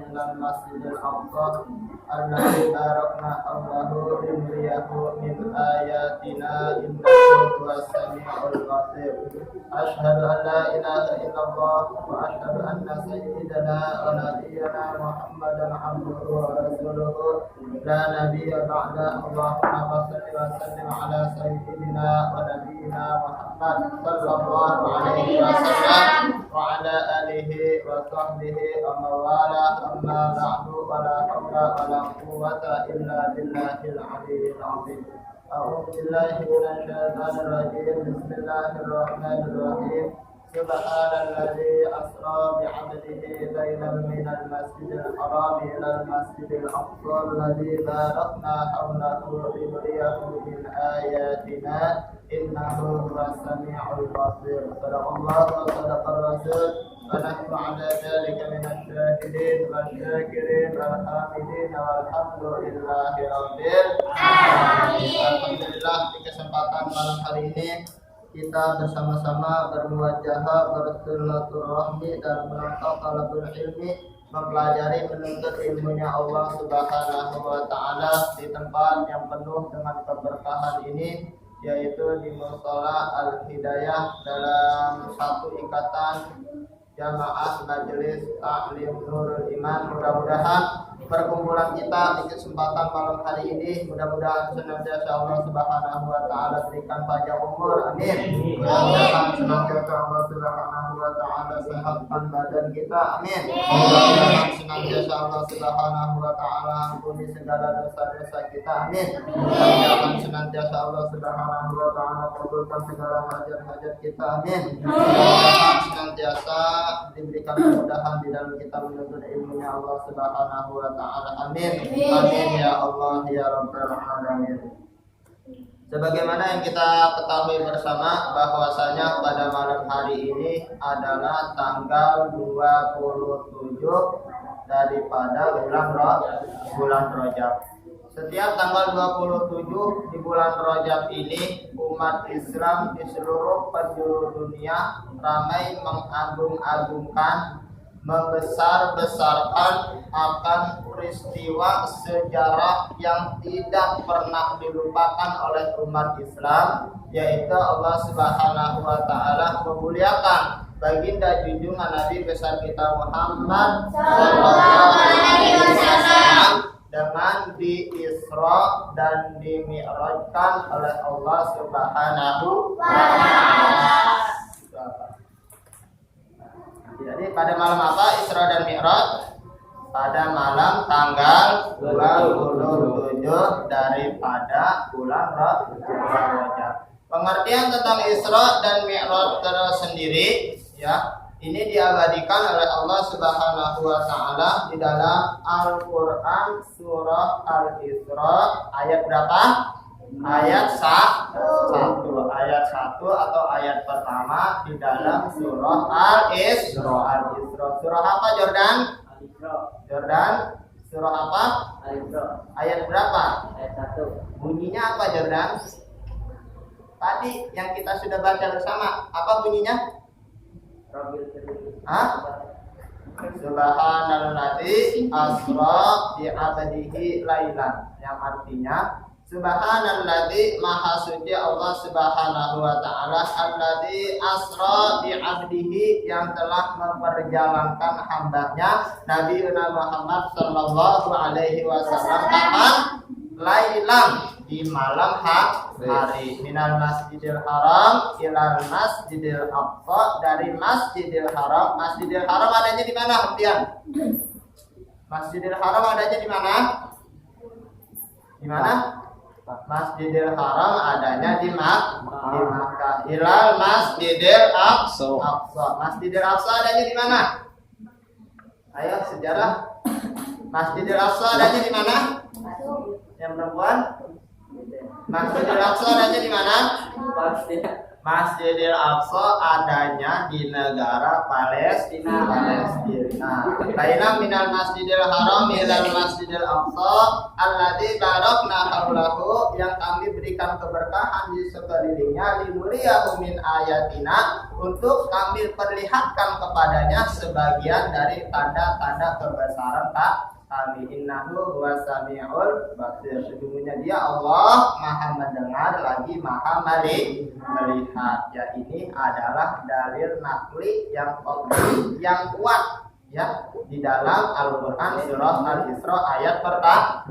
ilal masjidil aqsa alladzi barakna hawlahu linuriyahu min ayatina innahu huwas samiul basir. Asyhadu an la ilaha illallah wa asyhadu anna sayyidana wa nabiyyana Muhammadan abduhu wa rasuluhu la nabiyya ba'da. Allahumma shalli wa sallim ala sayyidina wa nabiyyina Muhammad sallallahu alaihi wasallam wa ala alihi wa sahbihi wa mawala. Amma ba'du, wa la hawla wa la quwwata illa billahil aliyyil azim. A'udzu billahi minasy syaithanir rajim. Bismillahirrahmanirrahim. Subhanalladzi asra bi'abdihi lailan minal masjidil haram ilal masjidil aqsa alladzi barakna hawlahu linuriyahu min ayatina innahu huwas samiul basir. Sadaqallahu wa sadaqar rasul. ونحن على ذلك من الشاهدين والشاكرين والحامدين والحمد لله رب العالمين. Alhamdulillah, di kesempatan malam hari ini kita bersama-sama bermuajah bersilaturahmi dan menuntut talabul ilmi, mempelajari menuntut ilmunya Allah Subhanahu wa taala di tempat yang penuh dengan keberkahan ini, yaitu di Mushola Al-Hidayah dalam satu ikatan Jamaah Majelis Ta'lim Nurul Iman. Mudah-mudahan perkumpulan kita di kesempatan malam hari ini mudah-mudahan senantiasa Allah Subhanahu wa taala berikan panjang umur, amin. Mudah-mudahan senantiasa Allah Subhanahu wa taala sehatkan badan kita, amin. Mudah-mudahan senantiasa Allah Subhanahu wa taala ampuni segala dosa-dosa kita, amin. Mudah-mudahan senantiasa Allah Subhanahu wa taala kabulkan segala hajat-hajat kita, amin. Mudah-mudahan senantiasa diberikan kemudahan di dalam kita menuntut ilmunya Allah Subhanahu wa taala, amin. Amin ya Allah ya rabbal alamin. Sebagaimana yang kita ketahui bersama bahwasanya pada malam hari ini adalah tanggal 27 daripada bulan Rajab. Setiap tanggal 27 di bulan Rajab ini, umat Islam di seluruh penjuru dunia ramai mengagung-agungkan, membesar-besarkan akan peristiwa sejarah yang tidak pernah dilupakan oleh umat Islam, yaitu Allah Subhanahu wa taala memuliakan baginda junjungan Nabi besar kita Muhammad sallallahu alaihi wasallam dengan di Isra dan di Mi'rajkan oleh Allah Subhanahu wa taala. Jadi pada malam apa Isra dan Mi'raj? Pada malam tanggal 27 daripada bulan Rajab. Pengertian tentang Isra dan Mi'raj tersendiri, ya, ini diabadikan oleh Allah Subhanahu wa taala di dalam Al-Qur'an surah Al-Isra ayat berapa? Ayat 1. Ayat 1 atau ayat pertama di dalam surah Al-Isra. Surah apa Jordan? Jordan, surah apa? Ayat berapa? Ayat 1. Bunyinya apa Jordan? Tadi yang kita sudah baca bersama, apa bunyinya? Subhanalladzi asra bi 'abdihi lailan, yang artinya Subhanalladzi, maha suci Allah Subhanahu wa taala, alladzi asra bi 'abdihi, yang telah memperjalankan hambanya Nabi Muhammad sallallahu alaihi wasallam kapan? Lailan, di malam hari, minal masjidil haram ilal masjidil aqsa, dari masjidil haram. Masjidil haram adanya di mana, Hempian? Masjidil haram adanya di mana? Di mana? Masjidil haram adanya di Makkah. Ilal masjidil aqsa. Masjidil aqsa adanya di mana? Ayo sejarah. Masjidil aqsa adanya di mana? Yang perempuan? Masjidil aqsa adanya di mana? Masjidil Aqsa adanya di negara Palestina. Baina minal Masjidil Haram ilal Masjidil Aqsa alladzi barakna haulahu, yang kami berikan keberkahan di sekelilingnya, linuriyahu min ayatina, untuk kami perlihatkan kepadanya sebagian dari tanda-tanda kebesaran kami. Innahu huwas samiul basir, sesungguhnya dia Allah maha mendengar lagi maha melihat. Ya, ini adalah dalil nakli yang kuat ya di dalam Al-Qur'an surah Al-Isra ayat pertama.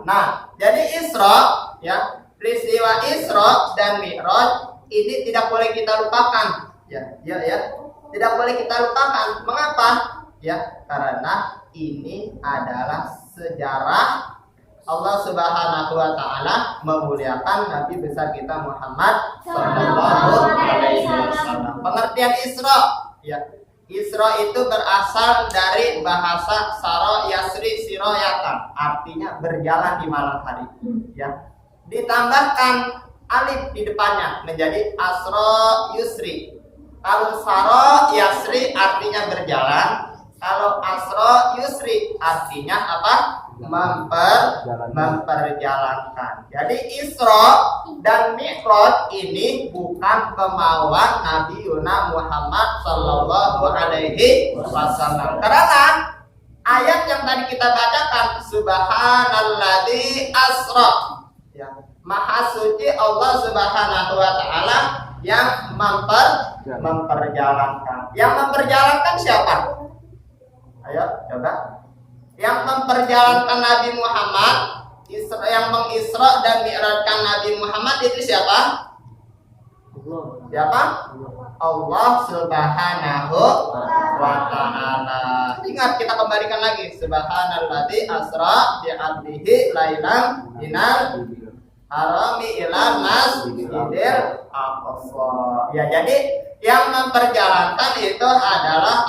Nah, jadi Isra ya, peristiwa Isra dan Mi'raj ini tidak boleh kita lupakan. Ya, tidak boleh kita lupakan. Mengapa? Ya, karena ini adalah sejarah Allah Subhanahu wa taala memuliakan Nabi besar kita Muhammad sallallahu alaihi wasallam. Pengertian Isra ya. Isra itu berasal dari bahasa Sara Yasri Siroyatan, artinya berjalan di malam hari ya. Ditambahkan alif di depannya menjadi Asra Yusri. Kalau Sara Yasri artinya berjalan, kalau Asra Yusri artinya apa? Memperjalankan. Jadi Isra dan Mi'raj ini bukan kemauan Nabi Muhammad sallallahu alaihi wasallam. Karena ayat yang tadi kita bacakan, subhanalladzi asra ya, maha suci Allah Subhanahu wa taala yang memperjalankan. Yang memperjalankan siapa? Ayo coba. Yang memperjalankan Nabi Muhammad, yang mengisra dan mi'rajkan Nabi Muhammad itu siapa? Siapa? Allah Subhanahu wa ta'ala. Ingat, kita kembalikan lagi. Subhanalladzi asra bi 'abdihi lailan minal harami ilal masjidil aqsa. Ya, jadi yang memperjalankan itu adalah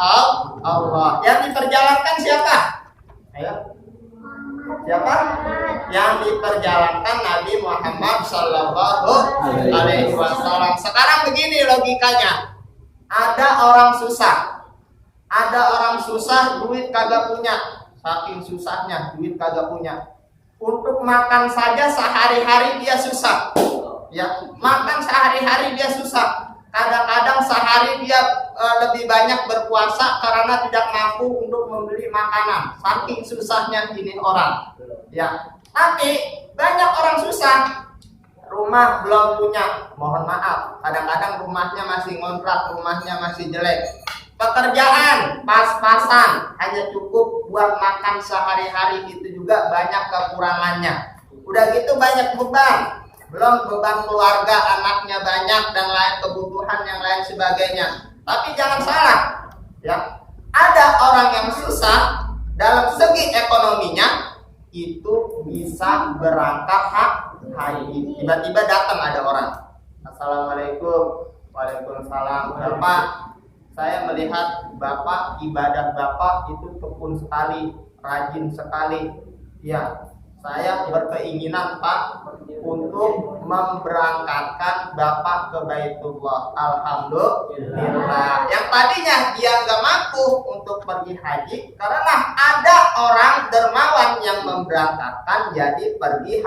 Allah. Yang diperjalankan siapa? Ayo. Siapa? Yang diperjalankan Nabi Muhammad sallallahu alaihi wasallam. Sekarang begini logikanya. Ada orang susah, duit kagak punya. Saking susahnya, duit kagak punya. Untuk makan saja sehari-hari dia susah. Ya, makan sehari-hari dia susah. Kadang-kadang sehari dia lebih banyak berpuasa karena tidak mampu untuk membeli makanan. Saking susahnya ini orang. Ya, tapi banyak orang susah. Rumah belum punya, mohon maaf. Kadang-kadang rumahnya masih ngontrak, rumahnya masih jelek. Pekerjaan pas-pasan, hanya cukup buat makan sehari-hari, itu juga banyak kekurangannya. Udah gitu banyak beban. Belum beban keluarga, anaknya banyak dan lain kebutuhan yang lain sebagainya. Tapi jangan salah, ya. Ada orang yang susah dalam segi ekonominya itu bisa berangkat haji. Tiba-tiba datang ada orang. Assalamualaikum. Waalaikumsalam. Bapak, saya melihat Bapak ibadah Bapak itu tekun sekali, rajin sekali. Ya. Saya berkeinginan Pak untuk memberangkatkan Bapak ke Baitullah. Alhamdulillah. Yang tadinya dia nggak mampu untuk pergi haji, karena ada orang dermawan yang memberangkatkan jadi pergi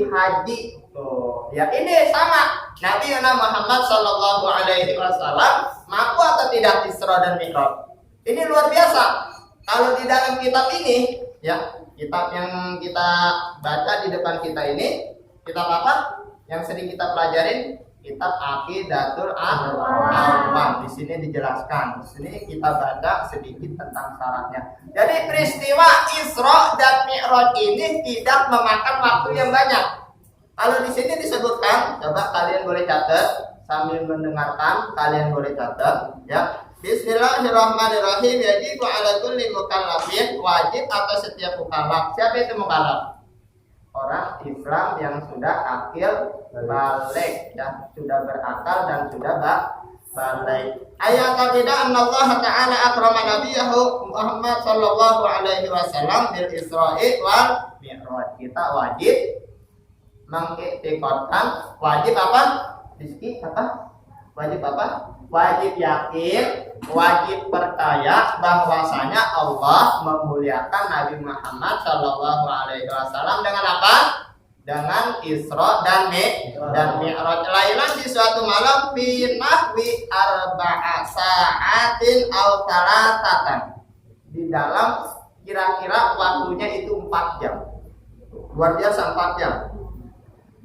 haji. Tuh, ya ini sama. Nabi Muhammad Sallallahu Alaihi Wasallam mampu atau tidak Isra dan Mi'raj? Ini luar biasa. Kalau di dalam kitab ini, ya. Kitab yang kita baca di depan kita ini, kitab apa? Yang sering kita pelajarin, kitab Aqidatul Awam. Di sini dijelaskan. Di sini kita baca sedikit tentang syaratnya. Jadi peristiwa Isra dan Mi'raj ini tidak memakan waktu yang banyak. Kalau di sini disebutkan, coba kalian boleh catat sambil mendengarkan, kalian boleh catat, ya. Bismillahirrahmanirrahim. Yajibu ala kulli mukallafin, wajib atas setiap mukallaf. Siapa itu mukallaf? Orang Islam yang sudah akil balik, ya, sudah berakal dan sudah balik. Ayat tidak Allah Ta'ala akrama nabiyahu Muhammad sallallahu alaihi wasallam bil Isra'i wal Mi'raj. Kita wajib mengiktikadkan, wajib apa? Rizki apa? Wajib apa? Wajib yakin, wajib percaya bahwasanya Allah memuliakan Nabi Muhammad Shallallahu Alaihi Wasallam dengan apa? Dengan Isra dan Mi'raj. Lailan di suatu malam fi nahwi arba'a sa'atin aw talatatan. Di dalam kira-kira waktunya itu 4 jam. Luar biasa 4 jam.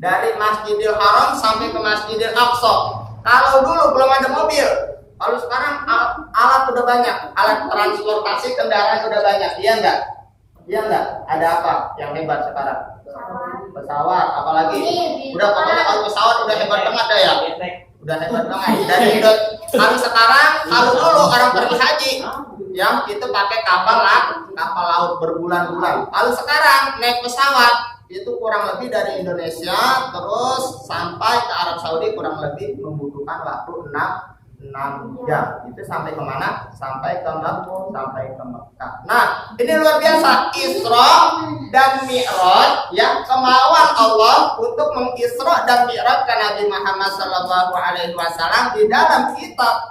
Dari Masjidil Haram sampai ke Masjidil Aqsa. Kalau dulu belum ada mobil, kalau sekarang alat udah banyak, alat transportasi kendaraan udah banyak, iya enggak? Iya enggak? Ada apa yang hebat sekarang? Pesawat, apalagi? Udah pokoknya kalau pesawat udah hebat banget ya. Udah hebat banget. Dari kalau sekarang, kalau dulu orang pergi haji, yang itu pakai kapal laut berbulan-bulan. Kalau sekarang naik pesawat itu kurang lebih dari Indonesia terus sampai ke Arab Saudi kurang lebih membutuhkan waktu 6 jam. Itu sampai kemana? Sampai ke Mekah. Nah, ini luar biasa, Isra dan Mi'raj, yang kemauan Allah untuk mengisra dan mi'rajkan Nabi Muhammad Sallallahu Alaihi Wasallam. Di dalam kitab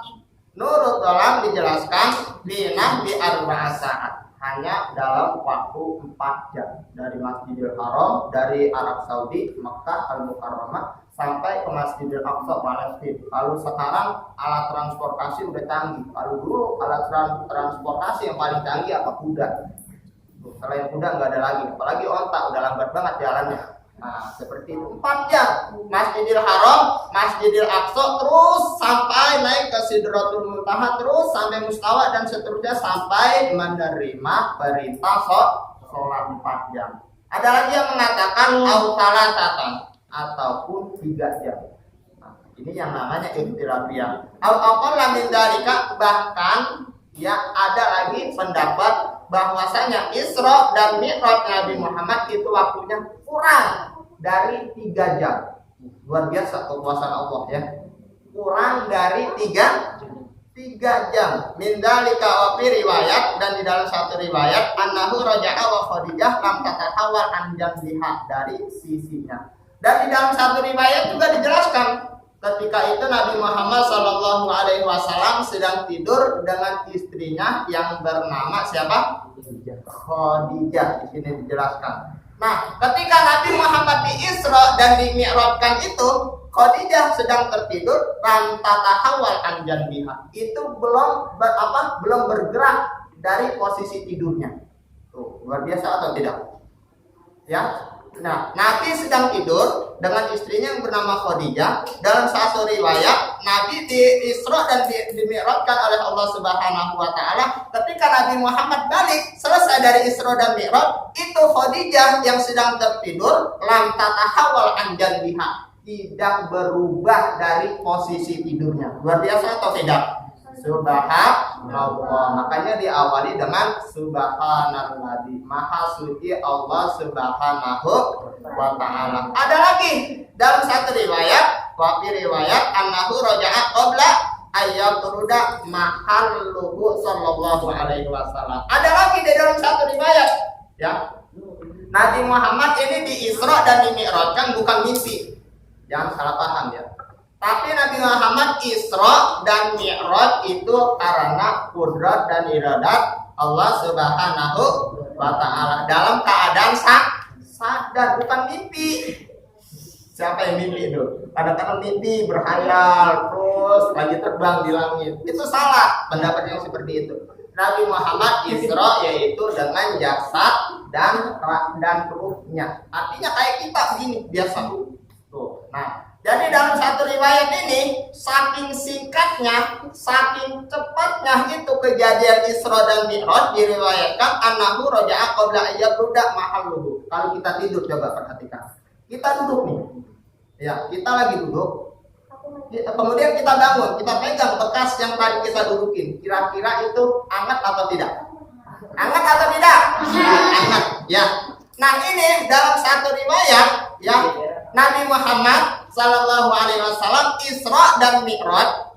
Nurul Dhalam dijelaskan binah bi arba'a sa'at, hanya dalam waktu 4 jam dari Masjidil Haram, dari Arab Saudi, Mekah Al-Mukarramah sampai ke Masjidil Aqsa Palestina. Kalau sekarang alat transportasi udah canggih. Kalau dulu alat transportasi yang paling canggih apa? Kuda. Selain kuda nggak ada lagi, apalagi onta, udah lambat banget jalannya. Nah, seperti itu 4 jam Masjidil Haram, Masjidil Aqsa, terus sampai naik ke Sidratul Muntaha, terus sampai Mustawa dan seterusnya sampai menerima perintah sholat 4 jam. Ada lagi yang mengatakan ausalatatan ataupun 3 jam. Nah, ini yang namanya ikhtilafiyah. Al-aqalla min dzalika, bahkan ya ada lagi pendapat bahwasanya Isra dan Mi'raj Nabi Muhammad itu waktunya kurang dari 3 jam. Luar biasa kekuasaan Allah ya. Kurang dari 3 jam. Min dzalika wa fi riwayat, dan di dalam satu riwayat annahu raja'a wa Khadijah lam tatahawal an jambiha, dari sisinya. Dan di dalam satu riwayat juga dijelaskan ketika itu Nabi Muhammad Shallallahu Alaihi Wasallam sedang tidur dengan istrinya yang bernama siapa? Khadijah. Di sini dijelaskan. Nah, ketika Nabi Muhammad di Isra dan di Mi'rajkan itu, Khadijah sedang tertidur, lam tatahawal an janbiha. Itu belum bergerak dari posisi tidurnya. Tuh, luar biasa atau tidak? Ya. Nah, Nabi sedang tidur dengan istrinya yang bernama Khadijah. Dalam satu riwayat, Nabi di Isra dan Mi'rajkan oleh Allah Subhanahu wa taala. Ketika Nabi Muhammad balik selesai dari Isra dan Mi'raj, itu Khadijah yang sedang tertidur, lam tatahawal an janbiha, tidak berubah dari posisi tidurnya. Luar biasa atau tidak? Subhanallah. Makanya diawali dengan subhanalladzi, maha suci Allah Subhanahu wa taala. Ada lagi dalam satu riwayat, wa fi riwayat annahu raja'a qabla ayyaturuda mahalluhu sallallahu alaihi wasallam. Ada lagi di dalam satu riwayat, ya. Nabi Muhammad ini di Isra dan di Mi'rajkan bukan mimpi. Jangan salah paham ya. Tapi Nabi Muhammad Isra dan Mi'raj itu karena kudrat dan iradat Allah Subhanahu wa taala, dalam keadaan sadar, bukan mimpi. Siapa yang mimpi itu? Kadang-kadang mimpi berhayal terus lagi terbang di langit. Itu salah pendapat yang seperti itu. Nabi Muhammad Isra yaitu dengan jasad dan ruhnya. Artinya kayak kita begini biasa. Tuh. Nah, jadi dalam satu riwayat ini, saking singkatnya, saking cepatnya itu kejadian Isra dan Mi'raj, diriwayatkan annahu raja'a qabla ayyabruda mahalluhu. Kalau kita tidur, coba perhatikan. Kita duduk nih. Ya, kita lagi duduk. Kemudian kita bangun, kita pegang bekas yang tadi kita dudukin. Kira-kira itu hangat atau tidak? Hangat atau tidak? Hangat, ya. Nah, ini dalam satu riwayat, ya, Nabi Muhammad Sallallahu Alaihi Wasallam Isra dan Mi'raj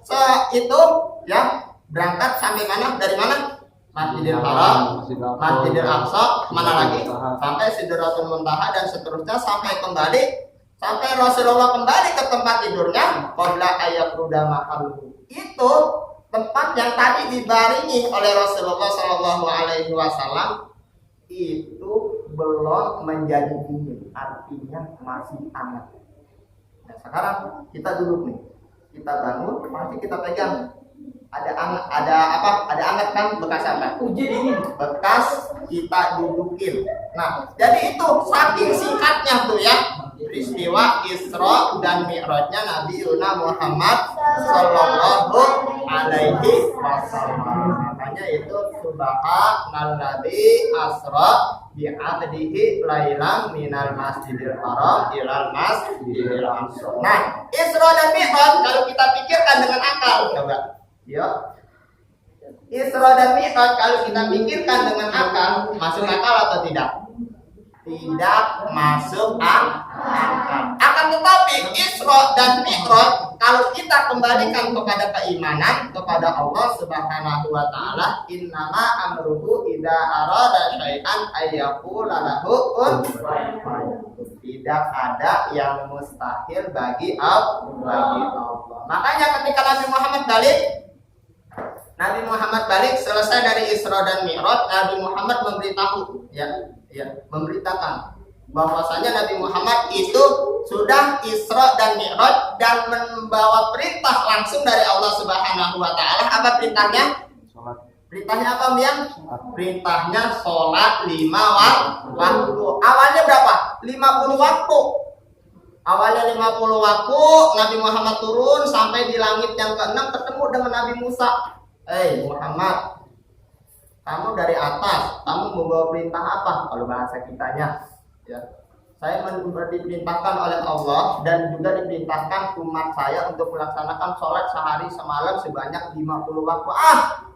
itu ya berangkat sampai mana? Dari mana? Masjidil Haram, Masjidil Aqsa, mana lagi? Sampai Sidratul Muntaha dan seterusnya sampai kembali sampai Rasulullah kembali ke tempat tidurnya qabla ayyaquda mahallu. Itu tempat yang tadi dibaringi oleh Rasulullah Shallallahu Alaihi Wasallam itu belum menjadi dingin, artinya masih hangat. Nah sekarang kita duduk nih, kita bangun, pasti kita pegang. Ada anget kan, bekas apa? Uji dingin. Bekas kita dudukin. Nah, jadi itu saking singkatnya tuh ya peristiwa Isra dan Mi'rajnya Nabi Muhammad Sallallahu Alaihi Wasallam. Makanya itu subhanalladzi asra bi'abdihi lailan minal masjidil haram ilal masjidil aqsa. Nah, Isra dan Mi'raj kalau kita pikirkan dengan akal, coba. Ya. Isra dan Mi'raj kalau kita pikirkan dengan akal, masuk akal atau tidak? Tidak masuk akal. Akan tetapi Isra dan Mi'raj kalau kita kembalikan kepada keimanan kepada Allah Subhanahu wa taala, innama amruhu idza arada syai'an ayyaqula lahu kun fayakun. Tidak ada yang mustahil bagi Allah. Makanya ketika Nabi Muhammad balik selesai dari Isra dan Mi'raj, Nabi Muhammad memberitahu memberitakan bahwasanya Nabi Muhammad itu sudah Isra dan Mi'raj dan membawa perintah langsung dari Allah Subhanahu wa taala. Apa perintahnya? Perintahnya apa, Mian? Perintahnya sholat 5 waktu. Awalnya berapa? 50 waktu. Awalnya 50 waktu, Nabi Muhammad turun sampai di langit yang ke-6 ketemu dengan Nabi Musa. Muhammad, kamu dari atas, kamu membawa perintah apa? Kalau bahasa kitanya, ya. Saya diperintahkan oleh Allah dan juga diperintahkan umat saya untuk melaksanakan sholat sehari semalam sebanyak 50 waktu.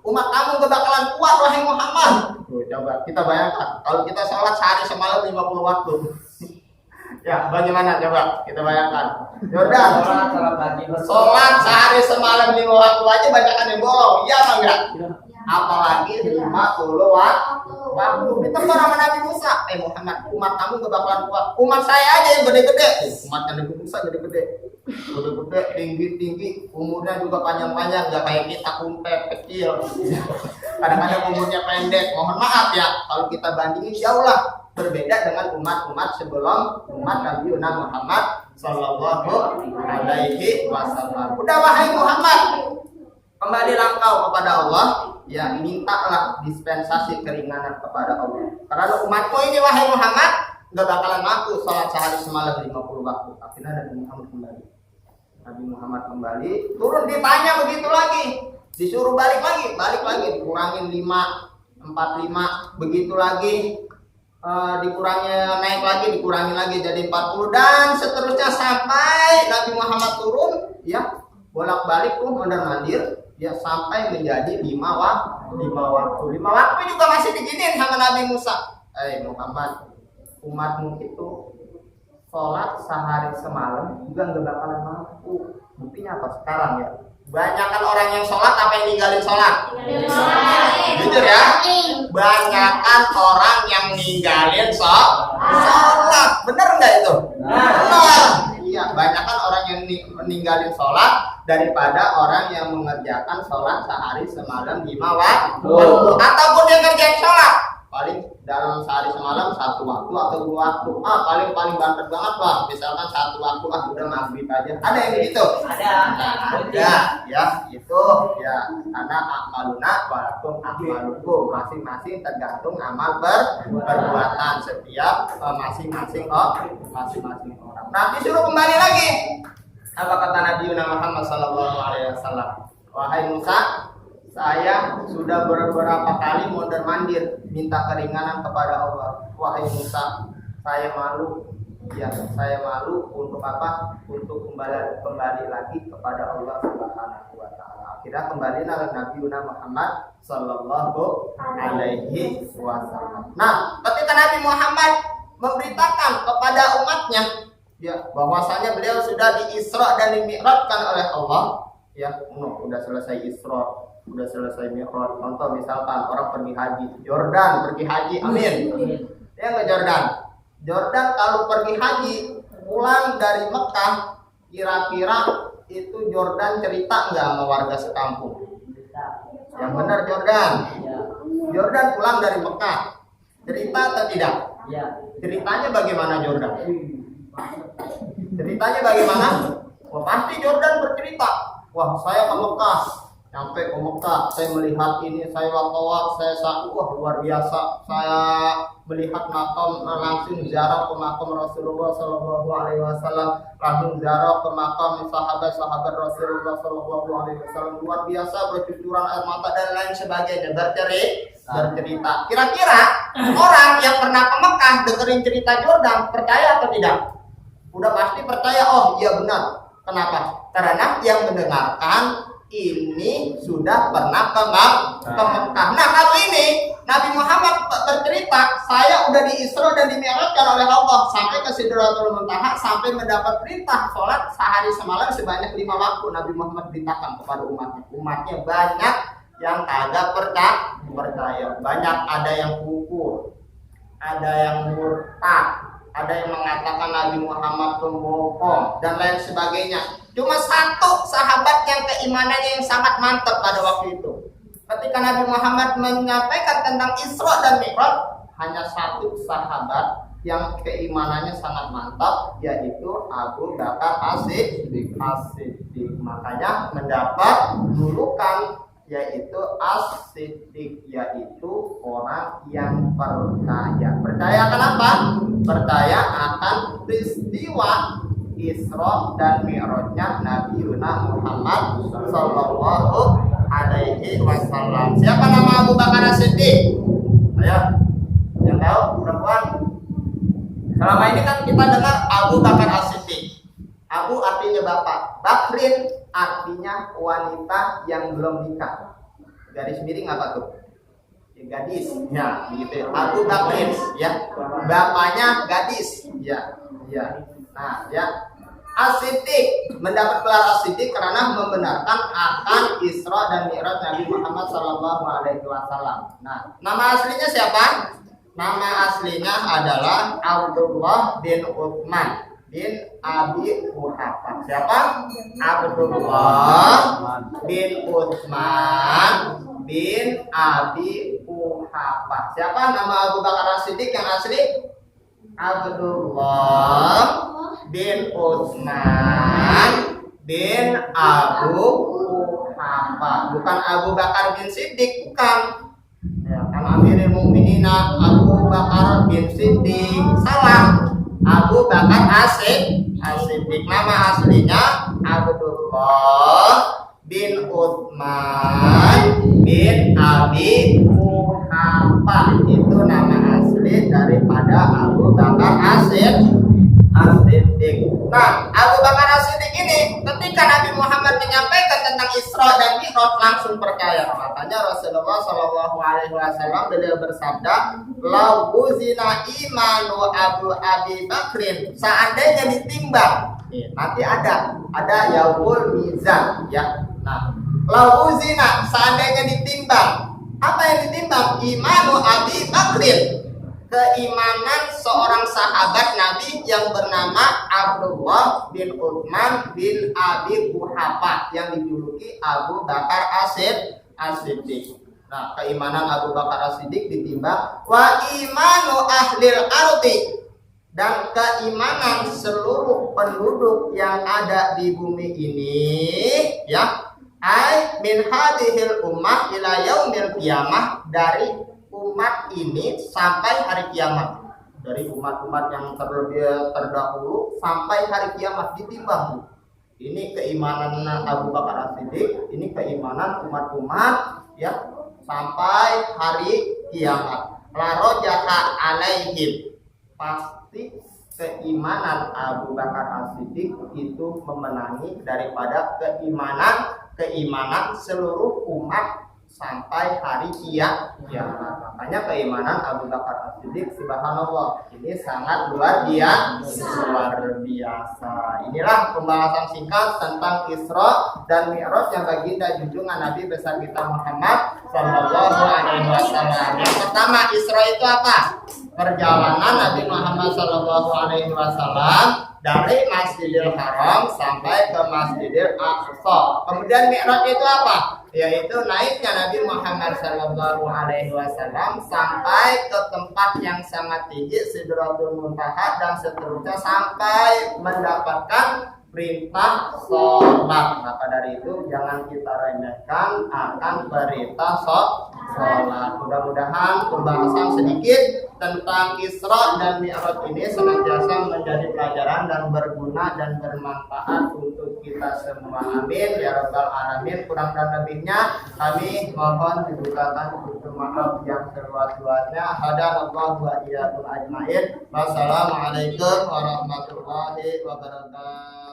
Umat kamu gak bakalan kuat, wahai Muhammad. Coba kita bayangkan, kalau kita sholat sehari semalam 50 waktu. Ya, bagaimana coba kita bayangkan? Jordan, sholat sehari semalam 5 waktu aja banyakan yang bolong, iya apa enggak? Apalagi 50 waktu. Ditegur sama Nabi Musa, Muhammad, umat kamu gak bakalan kuat. Umat saya aja yang gede-gede. Umat Nabi Musa gede-gede, tinggi-tinggi, umurnya juga panjang-panjang, gak kayak kita kumpet kecil. Kadang-kadang umurnya pendek. Mohon maaf ya, kalau kita bandingin jauh lah berbeda dengan umat-umat sebelum umat Nabi Muhammad Sallallahu Alaihi Wasallam. Udah wahai Muhammad, kembalilah engkau kepada Allah, ya mintalah dispensasi keringanan kepada Allah. Karena umatmu ini wahai Muhammad gak bakalan mampu sholat sehari semalam 50 waktu. Akhirnya Nabi Muhammad kembali. Nabi Muhammad kembali, turun ditanya begitu lagi, disuruh balik lagi, dikurangin 5, 45, begitu lagi. Dikurangin lagi jadi 40 dan seterusnya sampai Nabi Muhammad turun, ya bolak-balik tuh mondar-mandir, ya sampai menjadi 5 waktu. 5 waktu juga masih diginiin sama Nabi Musa. Muhammad, umatmu itu sholat sehari semalam juga nggak bakalan mampu. Buktinya apa sekarang ya? Banyakan orang yang sholat apa yang ninggalin sholat? Jujur ya, banyakan orang yang ninggalin sholat. Bener nggak itu? Benar. Iya, banyakan orang yang meninggalin sholat daripada orang yang mengerjakan sholat sehari semalam 5 waktu. Ataupun yang ngerjain sholat paling dalam sehari semalam 1 waktu atau 2 waktu. Paling banter banget Pak. Misalkan 1 waktu udah maghrib aja. Ada yang begitu? Ada. Ya, itu ya karena akmaluna walakum akmalukum, masing-masing tergantung amal perbuatan setiap masing-masing orang. Nah, disuruh kembali lagi. Apa kata Nabi Muhammad sallallahu alaihi wasallam? Wahai Musa, saya sudah beberapa kali mondar-mandir minta keringanan kepada Allah. Wahai Musa, saya malu. Ya, saya malu untuk apa? Untuk kembali lagi kepada Allah Subhanahu wa taala. Akhirnya kembali Nabi Muhammad sallallahu alaihi wasallam. Nah, ketika Nabi Muhammad memberitakan kepada umatnya, ya, bahwasanya beliau sudah di-Isra dan di-Mi'rajkan oleh Allah, ya, udah selesai Isra, udah selesai Mi'raj. Contoh misalkan orang pergi haji, Jordan pergi haji, amin. Ya enggak Jordan? Jordan kalau pergi haji pulang dari Mekah, kira-kira itu Jordan cerita nggak sama warga sekampung? Yang benar Jordan. Jordan pulang dari Mekah, cerita atau tidak? Ceritanya bagaimana Jordan? Ceritanya bagaimana? Wah, pasti Jordan bercerita. Wah, saya ke Mekah, sampai ke Mekah, saya melihat ini, saya tawaf, wah luar biasa. Saya melihat makam, langsung ziarah ke makam Rasulullah Shallallahu Alaihi Wasallam, langsung ziarah ke makam sahabat-sahabat Rasulullah Shallallahu Alaihi Wasallam. Luar biasa, bercucuran air mata dan lain sebagainya. Bercerita. Kira-kira orang yang pernah ke Mekah dengerin cerita Jordan percaya atau tidak? Udah pasti percaya. Oh iya benar. Kenapa? Karena yang mendengarkan ini sudah pernah ke Mekah. Nah kali ini Nabi Muhammad bercerita, saya udah di Isra dan dimi'rajkan oleh Allah sampai ke Sidratul Muntaha, sampai mendapat perintah sholat sehari semalam sebanyak 5 waktu. Nabi Muhammad beritakan kepada umatnya banyak yang kagak percaya, banyak ada yang kufur, ada yang murtad, ada yang mengatakan Nabi Muhammad pembohong dan lain sebagainya. Cuma satu sahabat yang keimanannya yang sangat mantap pada waktu itu. Ketika Nabi Muhammad menyampaikan tentang Isra dan Mi'raj, hanya satu sahabat yang keimanannya sangat mantap, yaitu Abu Bakar As-Siddiq. Makanya mendapat julukan yaitu As-Siddiq, yaitu orang yang percaya. Percaya kenapa? Percaya akan peristiwa Isra dan Mi'rajnya Nabi Muhammad Sallallahu Alaihi Wasallam. Siapa nama Abu Bakar As-Siddiq? Ayo, yang tahu perempuan. Selama ini kan kita dengar Abu Bakar As-Siddiq. Abu artinya bapak, Bakrin artinya wanita yang belum nikah. Garis miring apa tuh? Ya, gadis. Ya, begitu ya. Abu Bakrin, ya. Bapaknya gadis. Ya. Nah, ya. As-Siddiq mendapat gelar As-Siddiq karena membenarkan akan Isra dan Mi'raj Nabi Muhammad Sallallahu Alaihi Wasallam. Nah, nama aslinya siapa? Nama aslinya adalah Abdullah bin Utsman bin Abi Quhafah. Siapa? Abdullah bin Utsman bin Abi Quhafah. Siapa nama Abu Bakar As-Siddiq yang asli? Abdullah bin Utsman bin Abu Quhafah. Bukan Abu Bakar bin Siddiq, bukan. Ya, kan Amirul Mukminin Abu Bakar bin Siddiq. Salah. Abu Bakar As-Siddiq. Nama aslinya Abdullah bin Utsman bin Abi Quhafah. Itu nama asli daripada Abu Bakar As-Siddiq. Nah, Abu Bakar As-Siddiq ini ketika Nabi Muhammad menyampaikan tentang Isra dan Mi'raj langsung percaya. Makanya Rasulullah Shallallahu Alaihi Wasallam beliau bersabda, "Lau uzina imanu Abu Abi Bakrin." Seandainya ditimbang, nanti ada yaumul mizan, ya. Nah, lau uzina, seandainya ditimbang, apa yang ditimbang? Imanu Abi Bakrin, keimanan seorang sahabat Nabi yang bernama Abdullah bin Utsman bin Abi Quhafah yang dijuluki Abu Bakar As-Siddiq. Nah, keimanan Abu Bakar As-Siddiq ditimbang wa imanu ahlil ardi, dan keimanan seluruh penduduk yang ada di bumi ini, ya, ai min hadhil ummah ila yaumil qiyamah, dari umat ini sampai hari kiamat. Dari umat-umat yang terlebih terdahulu sampai hari kiamat ditimbang. Ini keimanan Abu Bakar As-Siddiq, ini keimanan umat-umat, ya, sampai hari kiamat. La rojaha alaihim, pasti keimanan Abu Bakar As-Siddiq itu memenangi daripada keimanan seluruh umat sampai hari kiamat. Makanya keimanan Abu Bakar As-Siddiq, subhanallah, ini sangat luar biasa. Inilah pembahasan singkat tentang Isra dan Mi'raj yang baginda junjungan Nabi besar kita Muhammad sallallahu alaihi wasallam. Yang pertama, Isra itu apa? Perjalanan Nabi Muhammad sallallahu alaihi wasallam dari Masjidil Haram sampai ke Masjidil Aqsa. Kemudian Mi'raj itu apa? Yaitu naiknya Nabi Muhammad sallallahu alaihi wasallam sampai ke tempat yang sangat tinggi, Sidratul Muntaha, dan seterusnya sampai mendapatkan perintah sholat. Maka dari itu jangan kita remehkan akan perintah sholat. Mudah-mudahan pembahasan sedikit tentang Isra dan Mi'raj ini senantiasa menjadi pelajaran dan berguna dan bermanfaat untuk kita semua. Amin ya rabbal alamin. Kurang dan lebihnya kami mohon dibukakan untuk maaf yang seluas-luasnya. Hadanallahu wa iyyakum ajmain. Wassalamualaikum warahmatullahi wabarakatuh.